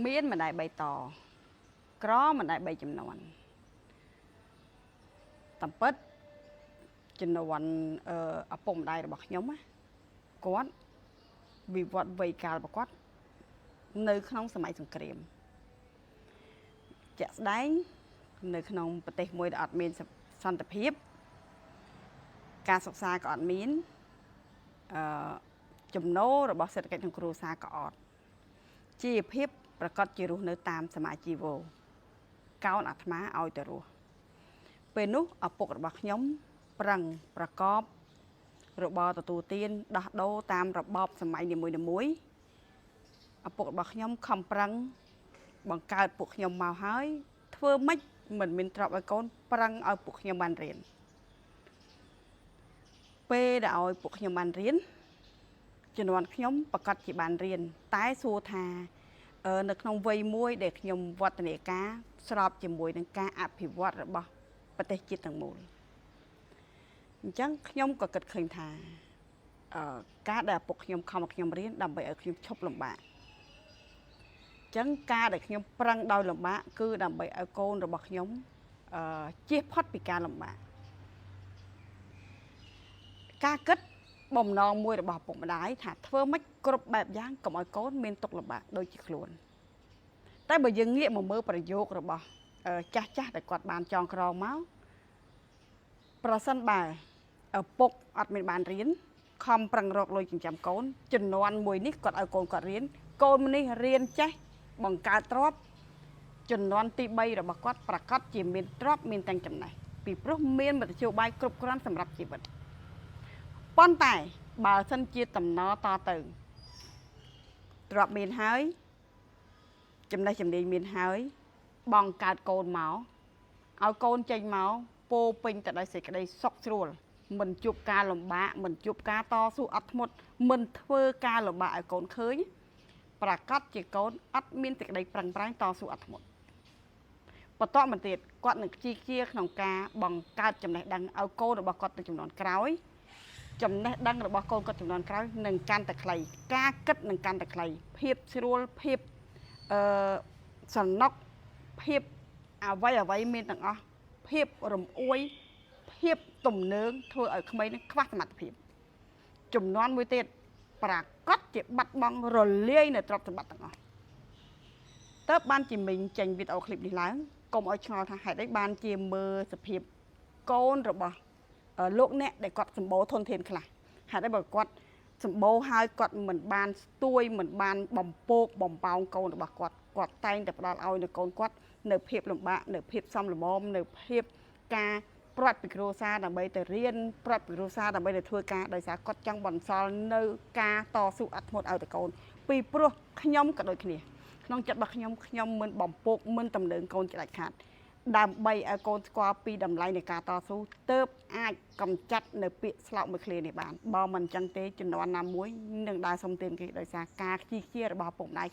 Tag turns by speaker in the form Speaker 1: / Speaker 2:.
Speaker 1: មានម្ដាយ3តក្រម្ដាយ3ចំនួនតាមពិតចំនួនឪពុកម្ដាយរបស់ខ្ញុំគាត់វិវត្តវ័យកាលរបស់គាត់នៅក្នុងសម័យសង្គ្រាមជាក់ស្ដែងនៅក្នុងប្រទេសមួយដែលអត់មានសន្តិភាពការសិក្សាក៏អត់មានចំណូលរបស់សេដ្ឋកិច្ចក្នុងគ្រួសារក៏អត់ជីវភាពប្រកាសជារស់នៅតាមសមាជីវោកោនអាត្មាឲ្យទៅរស់ពេលនោះឪពុករបស់ខ្ញុំប្រឹងប្រកបរបរទទួលទានដោះដូរតាមរបបសម័យនីមួយៗឪពុករបស់ខ្ញុំខំប្រឹងបង្កើតពួកខ្ញុំមកហើយធ្វើម៉េចមិនមានទ្រព្យឲ្យកូនប្រឹងឲ្យពួកខ្ញុំបានរៀនពេលដែលឲ្យពួកខ្ញុំបានរៀនជំនាន់ខ្ញុំប្រកាសជាបានរៀនតែសួរថានៅក្នុងវ័យមួយដែលខ្ញុំវឌ្ឍនាការស្របជាមួយនឹងការអភិវឌ្ឍរបស់ប្រទេសជាតិទាំងមូលអញ្ចឹងខ្ញុំក៏គិតឃើញថាការដែលឪពុកខ្ញុំខំឲ្យខ្ញុំរៀនដើម្បីឲ្យខ្ញុំឈប់លំបាកអញ្ចឹងការដែលខ្ញុំប្រឹងដោយលំបាកគឺដើម្បីឲ្យកូនរបស់ខ្ញុំជៀសផុតពីការលំបាកការគិតបំណងមួយរបស់ឪពុកម្ដាយថាធ្វើម៉េចគ្រប់បែបយ៉ាងកុំឲ្យកូនមានទុក្ខលំបាកដូចជាខ្លួនតែបើយើងងាកមកមើលប្រយោគរបស់ចាស់ដែលគាត់បានចងក្រងមកប្រសិនបើឪពុកអត់មានបានរៀនខំប្រឹងរកលុយចិញ្ចឹមកូនជំនាន់មួយនេះគាត់ឲ្យកូនគាត់រៀនកូននេះរៀនចេះបង្កើតទ្រព្យជំនាន់ទី3របស់គាត់ប្រកាសជាមានទ្រព្យមានទាំងចំណេះពីព្រោះមានមធ្យោបាយគ្រប់គ្រាន់សម្រាប់ជីវិតប៉ុន្តែបើសិនជាតំណតទៅទ្រព្យមានហើយចំណេះជំនាញមានហើយបងកើតកូនមកឲ្យកូនចេញមកពោពេញទៅដោយសេចក្តីសុខស្រួលមិនជួបការលំបាកមិនជួបការតស៊ូអត់ធ្មត់មិនធ្វើការលំបាកឲ្យកូនឃើញប្រកាសជាកូនអត់មានសេចក្តីប្រឹងប្រែងតស៊ូអត់ធ្មត់បន្តមកទៀតគាត់នឹងខ្ជិលខ្ជាក្នុងការបង្កើតចំណេះដឹងឲ្យកូនរបស់គាត់ទៅចំនួនក្រោយចំណេះដឹងរបស់កូនគាត់ចំនួនក្រោយនឹងកាន់តែខ្លីការគិតនឹងកាន់តែខ្លីភាពស្រួលភាពសំណុកភាពអ្វីមានទាំងអស់ភាពរំអួយភាពទំនើងធ្វើឲ្យក្មេងនឹងខ្វះសមត្ថភាពចំនួនមួយទៀតប្រកាសជាបាត់បង់រលាយនៅទ្រព្យសម្បត្តិទាំងអស់តើបានជាមិញចេញវីដេអូឃ្លីបនេះឡើងកុំឲ្យឆ្ងល់ថាហេតុអីបានជាមើលសភាពកូនរបស់លោកអ្នកដែលគាត់សម្បូរធនធានខ្លះហេតុអីបើគាត់សម្បូរហើយគាត់មិនបានស្ទួយមិនបានបំពោកបំប៉ោងកូនរបស់គាត់តែងតែផ្ដល់ឲ្យនៅកូនគាត់នៅភាពលំបាកនៅភាពសំលមមនៅភាពការប្រត់ពីគ្រួសារដើម្បីទៅរៀនប្រត់ពីគ្រួសារដើម្បីទៅធ្វើការដោយសារគាត់ចង់បន្សល់នៅការតស៊ូអត់ធ្មត់ឲ្យទៅកូនពីព្រោះខ្ញុំក៏ដូចគ្នាក្នុងចិត្តរបស់ខ្ញុំមិនបំពោកមិនតំណែងកូនច្ដាច់ខាតដើម្បីឲ្យកូនស្គាល់ពីតម្លៃនៃការតស៊ូទើបអាចកម្ចាត់នៅពាក្យស្លោកមួយឃ្លានេះបានបើមិនអញ្ចឹងទេជំនាន់ណាមួយនឹងដើរសុំទានគេដោយសារការខ្ជិលខ្ជារបស់ឪពុកម្ដាយ